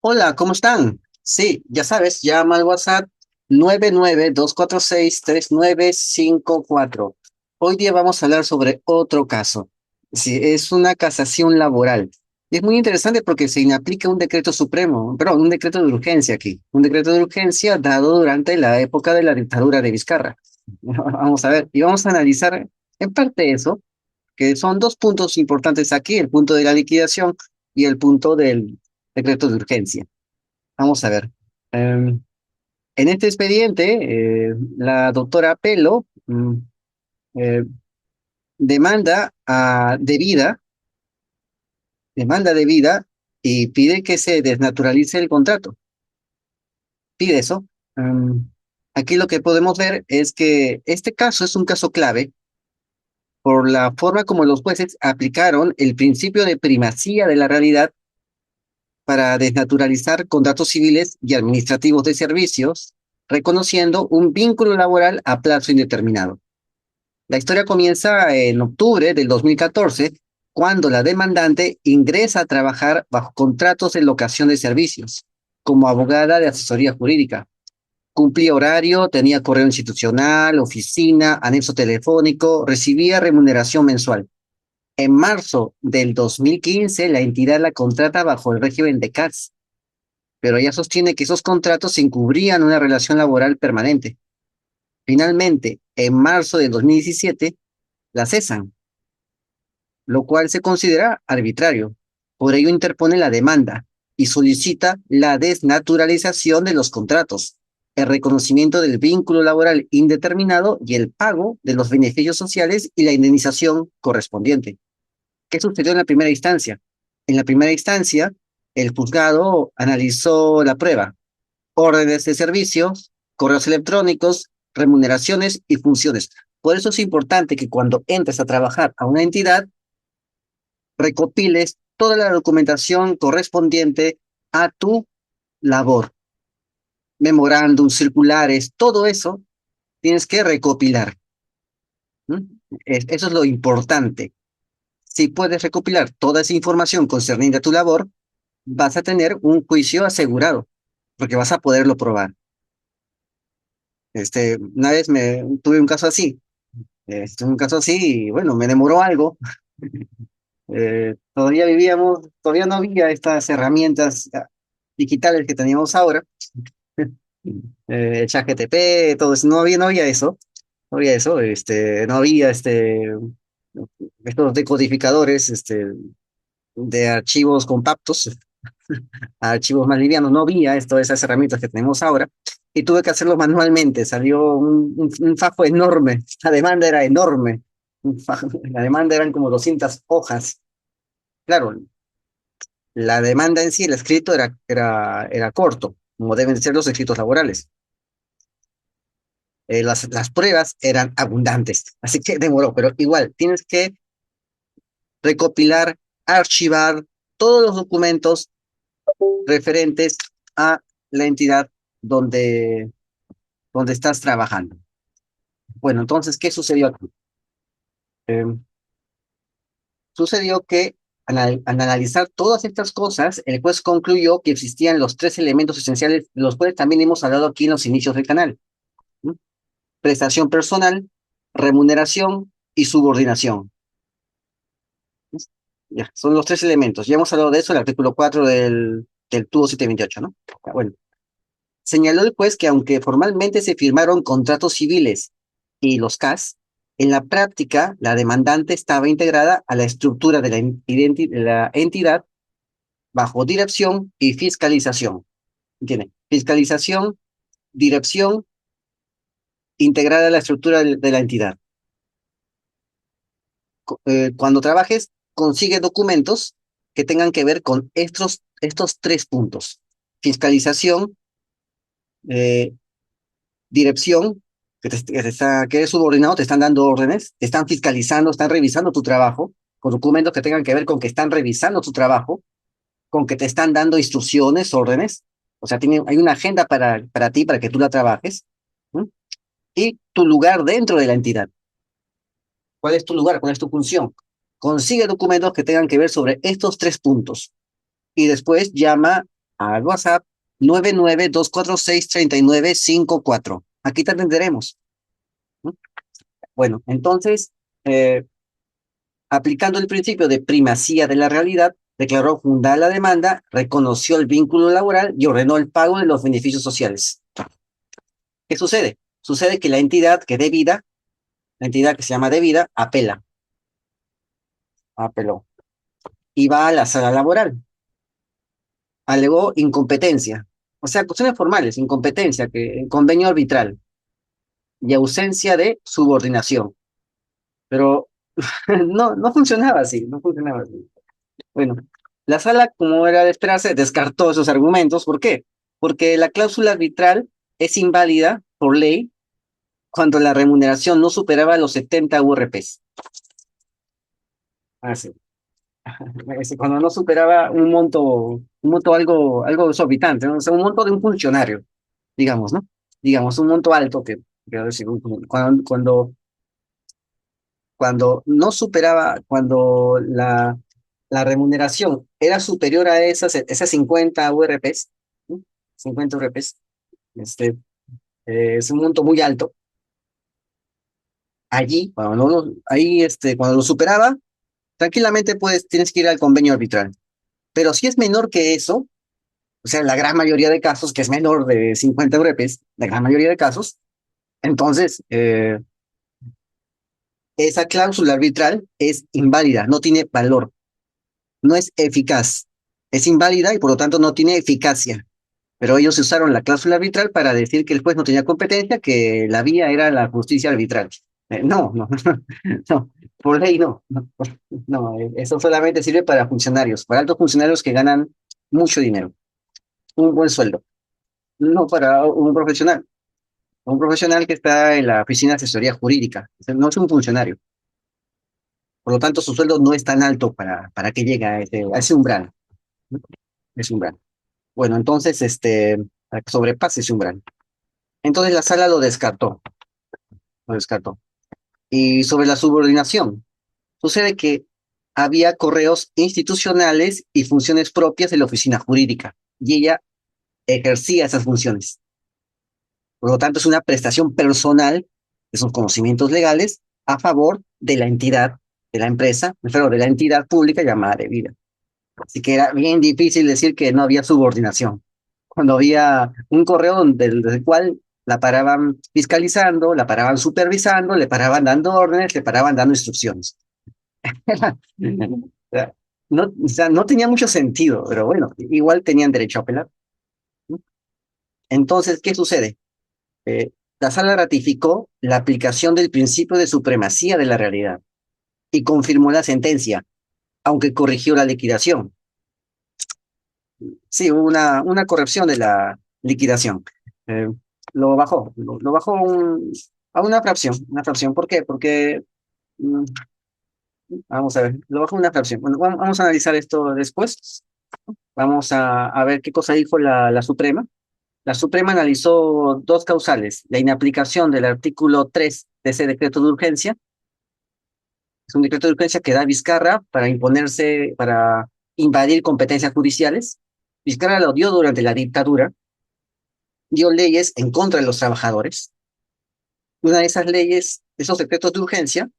Hola, ¿cómo están? Sí, ya sabes, llama al WhatsApp 992463954. Hoy día vamos a hablar sobre otro caso. Sí, es una casación laboral. Es muy interesante porque se aplica un decreto supremo, perdón, un decreto de urgencia aquí. Un decreto de urgencia dado durante la época de la dictadura de Vizcarra. Vamos a ver, y vamos a analizar en parte eso, que son dos puntos importantes aquí, el punto de la liquidación y el punto del decreto de urgencia. Vamos a ver. Em, en este expediente, la doctora Pelo eh, demanda demanda de vida y pide que se desnaturalice el contrato. Pide eso. Em, Aquí lo que podemos ver es que este caso es un caso clave por la forma como los jueces aplicaron el principio de primacía de la realidad para desnaturalizar contratos civiles y administrativos de servicios, reconociendo un vínculo laboral a plazo indeterminado. La historia comienza en octubre del 2014, cuando la demandante ingresa a trabajar bajo contratos de locación de servicios, como abogada de asesoría jurídica. Cumplía horario, tenía correo institucional, oficina, anexo telefónico, recibía remuneración mensual. En marzo del 2015, la entidad la contrata bajo el régimen de CATS, pero ella sostiene que esos contratos encubrían una relación laboral permanente. Finalmente, en marzo de 2017, la cesan, lo cual se considera arbitrario. Por ello interpone la demanda y solicita la desnaturalización de los contratos, el reconocimiento del vínculo laboral indeterminado y el pago de los beneficios sociales y la indemnización correspondiente. ¿Qué sucedió en la primera instancia? En la primera instancia, el juzgado analizó la prueba, órdenes de servicios, correos electrónicos, remuneraciones y funciones. Por eso es importante que cuando entres a trabajar a una entidad, recopiles toda la documentación correspondiente a tu labor, memorándum, circulares, todo eso tienes que recopilar. ¿Mm? Eso es lo importante. Si puedes recopilar toda esa información concerniente a tu labor, vas a tener un juicio asegurado, porque vas a poderlo probar. Una vez tuve un caso así, un caso así, y bueno, me demoró algo. Todavía no había estas herramientas digitales que teníamos ahora, ChatGPT, todo eso, no había eso, no había eso, no había estos decodificadores, de archivos compactos a archivos más livianos, no había esas herramientas que tenemos ahora, y tuve que hacerlo manualmente, salió un fajo enorme, la demanda era enorme, la demanda eran como 200 hojas. Claro, la demanda en sí, el escrito era corto, como deben ser los escritos laborales. Las pruebas eran abundantes, así que demoró, pero igual tienes que recopilar, archivar todos los documentos referentes a la entidad donde, donde estás trabajando. Bueno, entonces, ¿qué sucedió aquí? Eh, Sucedió que al analizar todas estas cosas, el juez concluyó que existían los tres elementos esenciales, de los cuales también hemos hablado aquí en los inicios del canal. ¿Mm? Prestación personal, remuneración y subordinación. Ya, son los tres elementos. Ya hemos hablado de eso en el artículo 4 del TUO 728, ¿no? Bueno, señaló el juez que aunque formalmente se firmaron contratos civiles y los CAS, en la práctica la demandante estaba integrada a la estructura de de la entidad bajo dirección y fiscalización. ¿Entiende? Fiscalización, dirección, integrada a la estructura de la entidad. Cuando trabajes, consigue documentos que tengan que ver con estos tres puntos. Fiscalización, eh, dirección, que eres subordinado, te están dando órdenes, te están fiscalizando, están revisando tu trabajo, con documentos que tengan que ver con que están revisando tu trabajo, con que te están dando instrucciones, órdenes. O sea, hay una agenda para ti, para que tú la trabajes. ¿Mm? Y tu lugar dentro de la entidad. ¿Cuál es tu lugar? ¿Cuál es tu función? Consigue documentos que tengan que ver sobre estos tres puntos y después llama al WhatsApp 992463954. Aquí te atenderemos. ¿No? Bueno, entonces, eh, aplicando el principio de primacía de la realidad, declaró fundada la demanda, reconoció el vínculo laboral y ordenó el pago de los beneficios sociales. ¿Qué sucede? Sucede que la entidad que debida, la entidad que se llama debida, apeló y va a la sala laboral. Alegó incompetencia, o sea, cuestiones formales, incompetencia, que convenio arbitral y ausencia de subordinación. Pero no funcionaba así, no funcionaba así. Bueno, la sala, como era de esperarse, descartó esos argumentos. ¿Por qué? Porque la cláusula arbitral es inválida por ley cuando la remuneración no superaba los 70 URPs. Ah, sí. Cuando no superaba un monto algo exorbitante, ¿no? O sea, un monto de un funcionario, digamos, ¿no? Digamos, un monto alto que, quiero decir, cuando no superaba, cuando la remuneración era superior a esas 50 URPs, ¿no? 50 URPs, este, es un monto muy alto. Allí, cuando lo superaba, tranquilamente tienes que ir al convenio arbitral. Pero si es menor que eso, o sea, la gran mayoría de casos, que es menor de 50 URPs, la gran mayoría de casos, entonces esa cláusula arbitral es inválida, no tiene valor, no es eficaz, es inválida y por lo tanto no tiene eficacia. Pero ellos usaron la cláusula arbitral para decir que el juez no tenía competencia, que la vía era la justicia arbitral. No, no, por ley no, eso solamente sirve para funcionarios, para altos funcionarios que ganan mucho dinero, un buen sueldo, no para un profesional que está en la oficina de asesoría jurídica, o sea, no es un funcionario, por lo tanto su sueldo no es tan alto para que llegue a ese umbral, ¿no? Ese umbral. Bueno, entonces, para que sobrepase ese umbral. Entonces la sala lo descartó. Y sobre la subordinación, sucede que había correos institucionales y funciones propias de la oficina jurídica, y ella ejercía esas funciones. Por lo tanto, es una prestación personal de sus conocimientos legales a favor de la entidad, de la empresa, pero de la entidad pública llamada debida. Así que era bien difícil decir que no había subordinación. Cuando había un correo desde el cual la paraban fiscalizando, la paraban supervisando, le paraban dando órdenes, le paraban dando instrucciones. O sea, no, o sea, no tenía mucho sentido, pero bueno, igual tenían derecho a apelar, ¿no? Entonces, ¿qué sucede? La sala ratificó la aplicación del principio de supremacía de la realidad y confirmó la sentencia, aunque corrigió la liquidación. Sí, hubo una corrección de la liquidación. Eh, lo bajó a una fracción. ¿Por qué? Porque, mm, vamos a ver, lo bajó una fracción. Bueno, vamos a analizar esto después. Vamos a ver qué cosa dijo la Suprema. La Suprema analizó dos causales: la inaplicación del artículo 3 de ese decreto de urgencia. Es un decreto de urgencia que da Vizcarra para invadir competencias judiciales. Vizcarra lo dio durante la dictadura, dio leyes en contra de los trabajadores. Una de esas leyes, esos decretos de urgencia,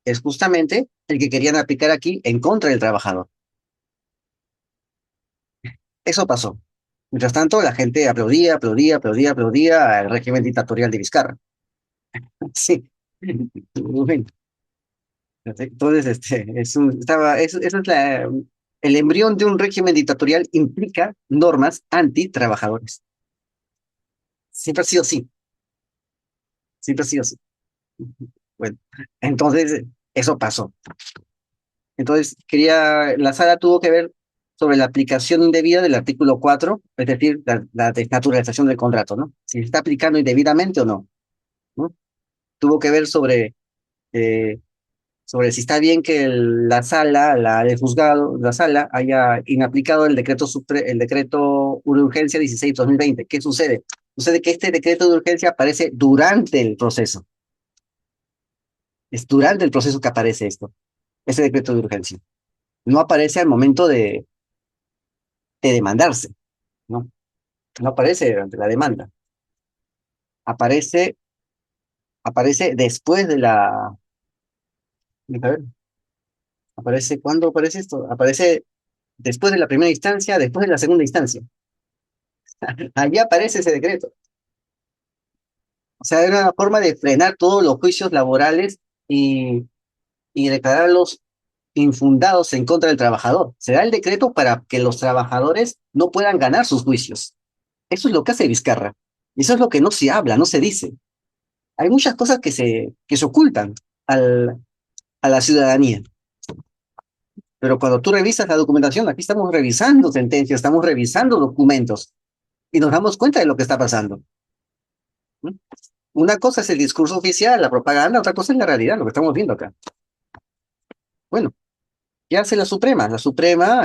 es justamente el que querían aplicar aquí en contra del trabajador. Eso pasó. Mientras tanto, la gente aplaudía al régimen dictatorial de Vizcarra. Sí. Bueno, entonces, eso es el embrión de un régimen dictatorial implica normas anti-trabajadores. Siempre ha sido así, siempre ha sido así. Bueno, entonces, eso pasó. Entonces, la sala tuvo que ver sobre la aplicación indebida del artículo 4, es decir, la desnaturalización del contrato, ¿no? Si se está aplicando indebidamente o no, ¿no? Tuvo que ver eh, sobre si está bien que el juzgado, la sala, haya inaplicado el decreto de urgencia 16/2020. ¿Qué sucede? Sucede que este decreto de urgencia aparece durante el proceso. Es durante el proceso que aparece ese decreto de urgencia. No aparece al momento de demandarse. ¿no? No aparece ante la demanda, aparece, aparece después de la, a ver, aparece, ¿cuándo aparece esto? Aparece después de la primera instancia, después de la segunda instancia. Allí aparece ese decreto. O sea, era una forma de frenar todos los juicios laborales y, y declararlos infundados en contra del trabajador. Se da el decreto para que los trabajadores no puedan ganar sus juicios. Eso es lo que hace Vizcarra. Y eso es lo que no se habla, no se dice. Hay muchas cosas que se ocultan al, a la ciudadanía. Pero cuando tú revisas la documentación, aquí estamos revisando sentencias, estamos revisando documentos y nos damos cuenta de lo que está pasando. ¿No? Una cosa es el discurso oficial, la propaganda, otra cosa es la realidad, lo que estamos viendo acá. Bueno, ¿qué hace la Suprema? La Suprema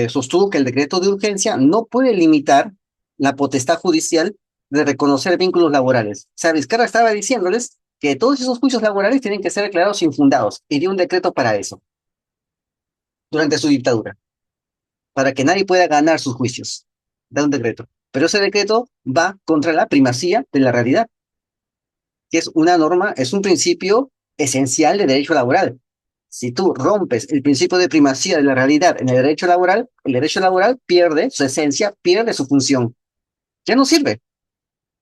sostuvo que el decreto de urgencia no puede limitar la potestad judicial de reconocer vínculos laborales. O sea, Vizcarra estaba diciéndoles que todos esos juicios laborales tienen que ser declarados infundados y dio un decreto para eso, durante su dictadura, para que nadie pueda ganar sus juicios. Da un decreto. Pero ese decreto va contra la primacía de la realidad, que es una norma, es un principio esencial de derecho laboral. Si tú rompes el principio de primacía de la realidad en el derecho laboral pierde su esencia, pierde su función. Ya no sirve.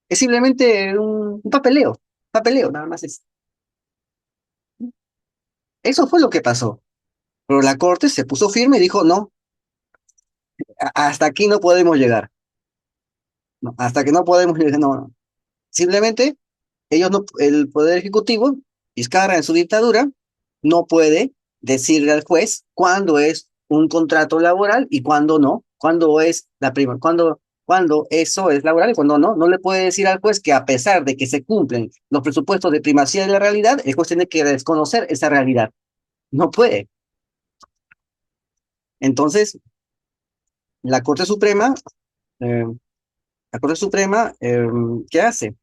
Es simplemente un papeleo, nada más es. Eso fue lo que pasó. Pero la Corte se puso firme y dijo, no, hasta aquí no podemos llegar. No, hasta que no podemos llegar, no, no. Simplemente ellos no, el Poder Ejecutivo, Vizcarra en su dictadura, no puede decirle al juez cuándo es un contrato laboral y cuándo no, cuándo es la prima, cuándo eso es laboral y cuándo no. No le puede decir al juez que a pesar de que se cumplen los presupuestos de primacía de la realidad, el juez tiene que desconocer esa realidad. No puede. Entonces, la Corte Suprema, eh, la Corte Suprema, ¿qué hace?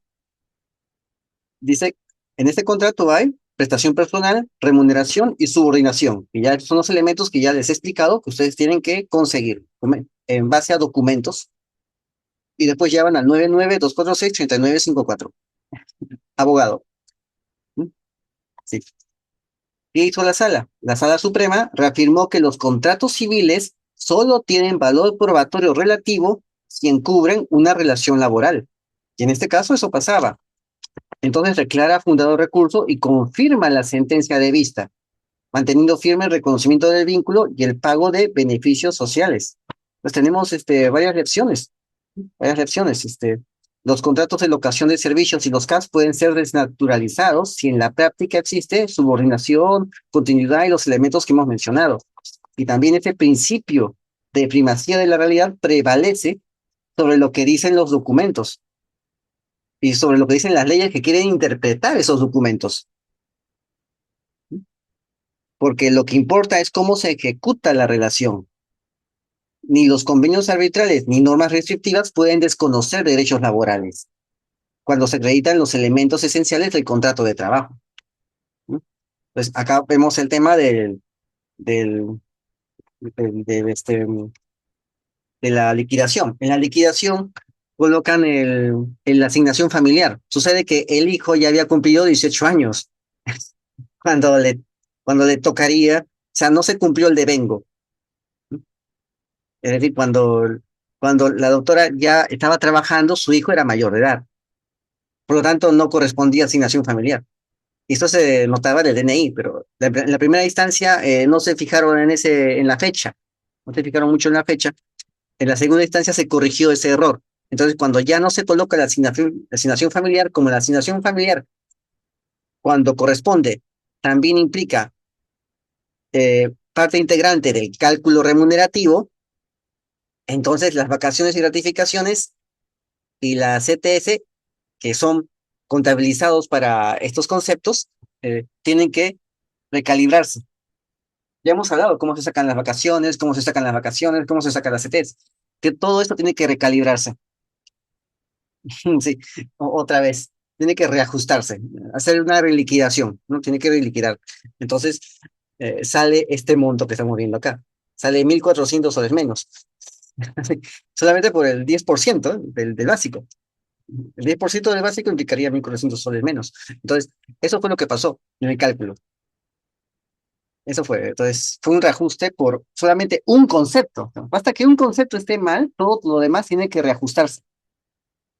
Dice, en este contrato hay prestación personal, remuneración y subordinación. Y ya son los elementos que ya les he explicado que ustedes tienen que conseguir en base a documentos. Y después llevan al 99246-3954. Abogado. ¿Mm? Sí. ¿Qué hizo la sala? La sala suprema reafirmó que los contratos civiles solo tienen valor probatorio relativo si encubren una relación laboral. Y en este caso eso pasaba. Entonces declara fundado recurso y confirma la sentencia de vista, manteniendo firme el reconocimiento del vínculo y el pago de beneficios sociales. Pues tenemos varias lecciones. Los contratos de locación de servicios y los CAS pueden ser desnaturalizados si en la práctica existe subordinación, continuidad y los elementos que hemos mencionado. Y también este principio de primacía de la realidad prevalece sobre lo que dicen los documentos y sobre lo que dicen las leyes que quieren interpretar esos documentos. Porque lo que importa es cómo se ejecuta la relación. Ni los convenios arbitrales ni normas restrictivas pueden desconocer derechos laborales cuando se acreditan los elementos esenciales del contrato de trabajo. ¿No? Pues acá vemos el tema del, de la liquidación. En la liquidación colocan la asignación familiar. Sucede que el hijo ya había cumplido 18 años cuando le, cuando le tocaría, o sea, no se cumplió el devengo. Es decir, cuando la doctora ya estaba trabajando, su hijo era mayor de edad. Por lo tanto, no correspondía a asignación familiar. Y esto se notaba en el DNI, pero en la primera instancia no se fijaron en la fecha. No se fijaron mucho en la fecha. En la segunda instancia se corrigió ese error. Entonces, cuando ya no se coloca la asignación familiar, como la asignación familiar, cuando corresponde, también implica parte integrante del cálculo remunerativo, entonces las vacaciones y gratificaciones y la CTS que son contabilizados para estos conceptos, tienen que recalibrarse. Ya hemos hablado de cómo se sacan las vacaciones, cómo se sacan las vacaciones, cómo se sacan las CTs, que todo esto tiene que recalibrarse. Sí, otra vez, tiene que reajustarse, hacer una reliquidación, ¿no? Tiene que reliquidar. Entonces, sale este monto que estamos viendo acá. Sale 1.400 soles menos. Solamente por el 10% del básico. El 10% del básico implicaría 1.400 soles menos. Entonces, eso fue lo que pasó en el cálculo. Eso fue. Entonces, fue un reajuste por solamente un concepto, ¿no? Basta que un concepto esté mal, todo lo demás tiene que reajustarse.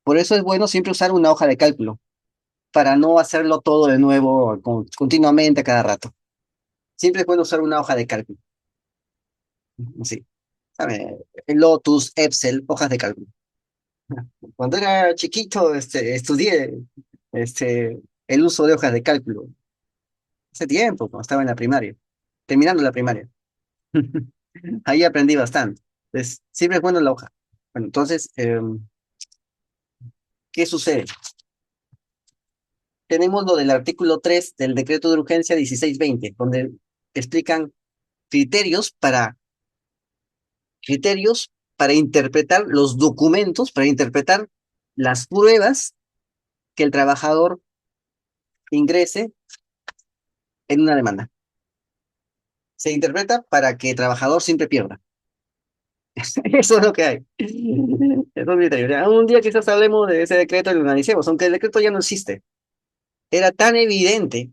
Por eso es bueno siempre usar una hoja de cálculo, para no hacerlo todo de nuevo continuamente a cada rato. Siempre es bueno usar una hoja de cálculo. Sí. ¿Sabe? Lotus, Excel, hojas de cálculo. Cuando era chiquito, estudié el uso de hojas de cálculo. Hace tiempo, cuando estaba en la primaria, terminando la primaria. Ahí aprendí bastante. Entonces, siempre es bueno la hoja. Bueno, entonces, ¿qué sucede? Tenemos lo del artículo 3 del decreto de urgencia 1620, donde explican criterios para, criterios para interpretar los documentos, para interpretar las pruebas que el trabajador ingrese en una demanda. Se interpreta para que el trabajador siempre pierda. Eso es lo que hay. Eso es mi teoría. Un día quizás hablemos de ese decreto y lo analicemos, aunque el decreto ya no existe. Era tan evidente,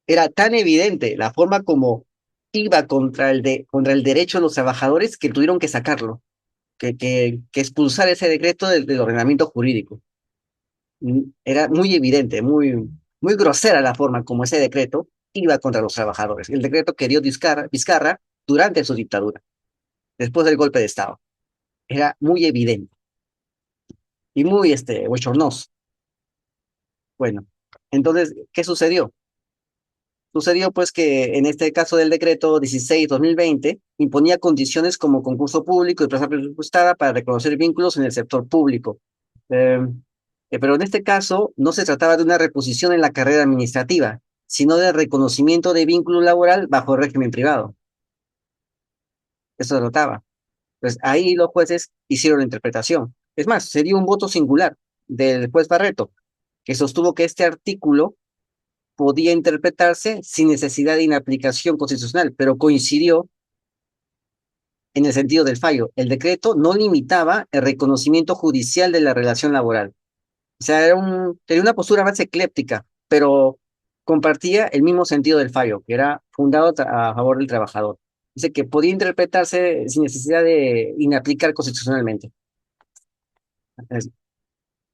era tan evidente la forma como iba contra el derecho de los trabajadores que tuvieron que sacarlo, que expulsar ese decreto del ordenamiento jurídico. Era muy evidente, muy grosera la forma como ese decreto iba contra los trabajadores. El decreto que dio Vizcarra durante su dictadura, después del golpe de Estado. Era muy evidente y muy bochornoso. Bueno, entonces, ¿qué sucedió? Sucedió pues que en este caso del decreto 16/2020 imponía condiciones como concurso público y plaza presupuestada para reconocer vínculos en el sector público. Eh, pero en este caso no se trataba de una reposición en la carrera administrativa, sino de reconocimiento de vínculo laboral bajo régimen privado. Eso se trataba. Pues ahí los jueces hicieron la interpretación. Es más, se dio un voto singular del juez Barreto, que sostuvo que este artículo podía interpretarse sin necesidad de inaplicación constitucional, pero coincidió en el sentido del fallo. El decreto no limitaba el reconocimiento judicial de la relación laboral. O sea, tenía una postura más ecléptica, pero compartía el mismo sentido del fallo, que era fundado a favor del trabajador. Dice que podía interpretarse sin necesidad de inaplicar constitucionalmente.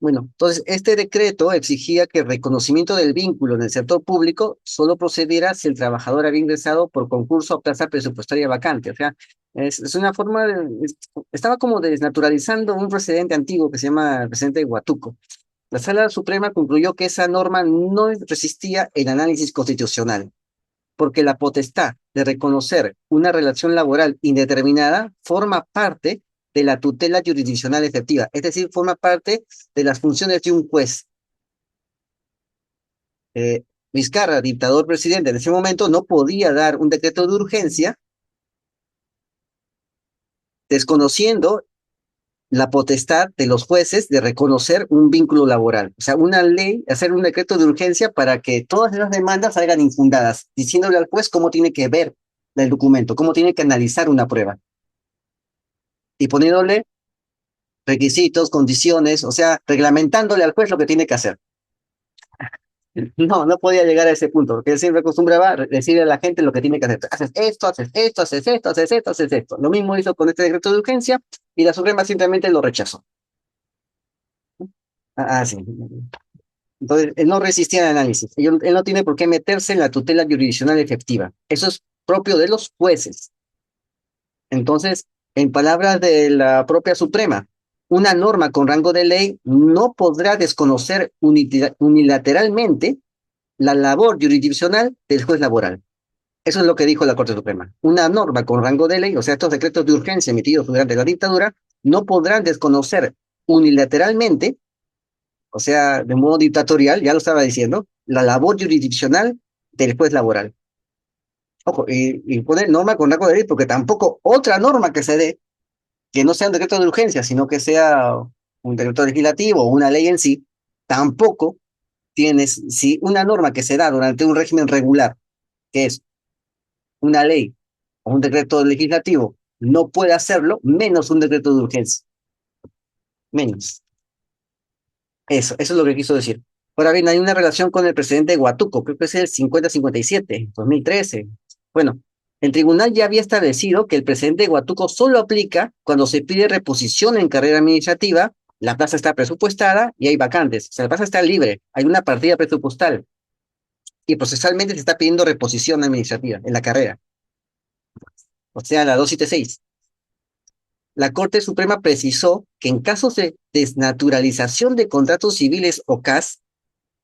Bueno, entonces este decreto exigía que el reconocimiento del vínculo en el sector público solo procediera si el trabajador había ingresado por concurso o plaza presupuestaria vacante. O sea, es una forma estaba como desnaturalizando un precedente antiguo que se llama el precedente de Huatuco. La Sala Suprema concluyó que esa norma no resistía el análisis constitucional, porque la potestad de reconocer una relación laboral indeterminada forma parte de la tutela jurisdiccional efectiva, es decir, forma parte de las funciones de un juez. Eh, Vizcarra, dictador presidente en ese momento, no podía dar un decreto de urgencia desconociendo la potestad de los jueces de reconocer un vínculo laboral. O sea, una ley, hacer un decreto de urgencia para que todas esas demandas salgan infundadas, diciéndole al juez cómo tiene que ver el documento, cómo tiene que analizar una prueba y poniéndole requisitos, condiciones, o sea, reglamentándole al juez lo que tiene que hacer. No, no podía llegar a ese punto, porque él siempre acostumbraba a decirle a la gente lo que tiene que hacer. Haces esto, haces esto, haces esto, haces esto, haces esto. Lo mismo hizo con este decreto de urgencia y la Suprema simplemente lo rechazó. Sí. Entonces, él no resistía al análisis. Él no tiene por qué meterse en la tutela jurisdiccional efectiva. Eso es propio de los jueces. Entonces, en palabras de la propia Suprema, una norma con rango de ley no podrá desconocer unilateralmente la labor jurisdiccional del juez laboral. Eso es lo que dijo la Corte Suprema. Una norma con rango de ley, o sea, estos decretos de urgencia emitidos durante la dictadura, no podrán desconocer unilateralmente, o sea, de modo dictatorial, ya lo estaba diciendo, la labor jurisdiccional del juez laboral. Ojo, y poner norma con rango de ley, porque tampoco otra norma que se dé, que no sea un decreto de urgencia, sino que sea un decreto legislativo o una ley en sí, tampoco tienes, si una norma que se da durante un régimen regular, que es una ley o un decreto legislativo, no puede hacerlo menos un decreto de urgencia. Menos. Eso es lo que quiso decir. Ahora bien, hay una relación con el presidente de Huatuco, creo que es el 50-57, 2013. Bueno, el tribunal ya había establecido que el presidente de Huatuco solo aplica cuando se pide reposición en carrera administrativa, la plaza está presupuestada y hay vacantes. O sea, la plaza está libre, hay una partida presupuestal y procesalmente se está pidiendo reposición administrativa en la carrera, o sea, la 276. La Corte Suprema precisó que en casos de desnaturalización de contratos civiles o CAS,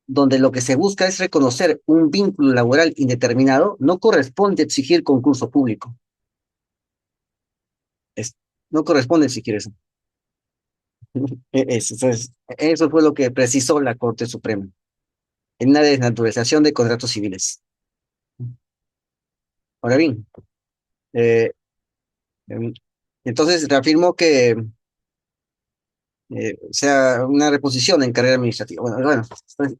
donde lo que se busca es reconocer un vínculo laboral indeterminado, no corresponde exigir concurso público. Es, no corresponde exigir eso. Eso fue lo que precisó la Corte Suprema en una desnaturalización de contratos civiles. Ahora bien, eh, em, entonces reafirmo que sea una reposición en carrera administrativa. Bueno, pues,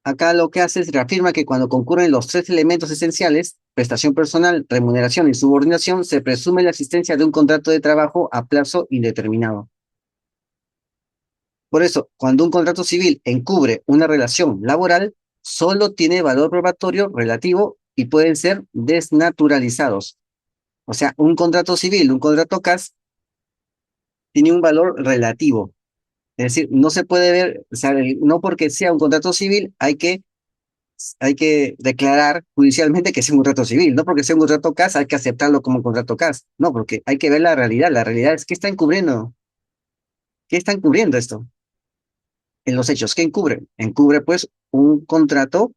acá lo que hace es reafirma que cuando concurren los tres elementos esenciales, prestación personal, remuneración y subordinación, se presume la existencia de un contrato de trabajo a plazo indeterminado. Por eso, cuando un contrato civil encubre una relación laboral, solo tiene valor probatorio relativo y pueden ser desnaturalizados. O sea, un contrato civil, un contrato CAS, tiene un valor relativo. Es decir, no se puede ver, o sea, no porque sea un contrato civil hay que declarar judicialmente que es un contrato civil, no porque sea un contrato CAS hay que aceptarlo como un contrato CAS, no, porque hay que ver la realidad es que está encubriendo, ¿qué está encubriendo esto? En los hechos, ¿qué encubre? Encubre pues un contrato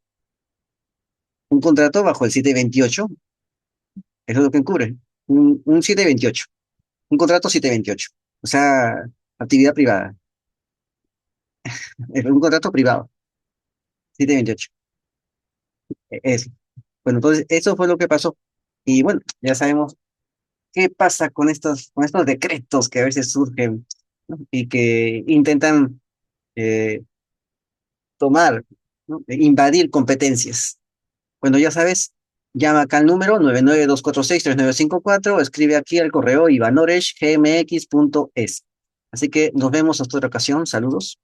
bajo el 728, eso es lo que encubre, un 728, un contrato 728, o sea, actividad privada, es un contrato privado, 728, eso. Bueno, entonces eso fue lo que pasó. Y bueno, ya sabemos qué pasa con estos decretos que a veces surgen, ¿no? Y que intentan eh, tomar, ¿no? Invadir competencias. Bueno, ya sabes, llama acá al número 992463954 o escribe aquí al correo ivanoreshgmx.es. Así que nos vemos hasta otra ocasión. Saludos.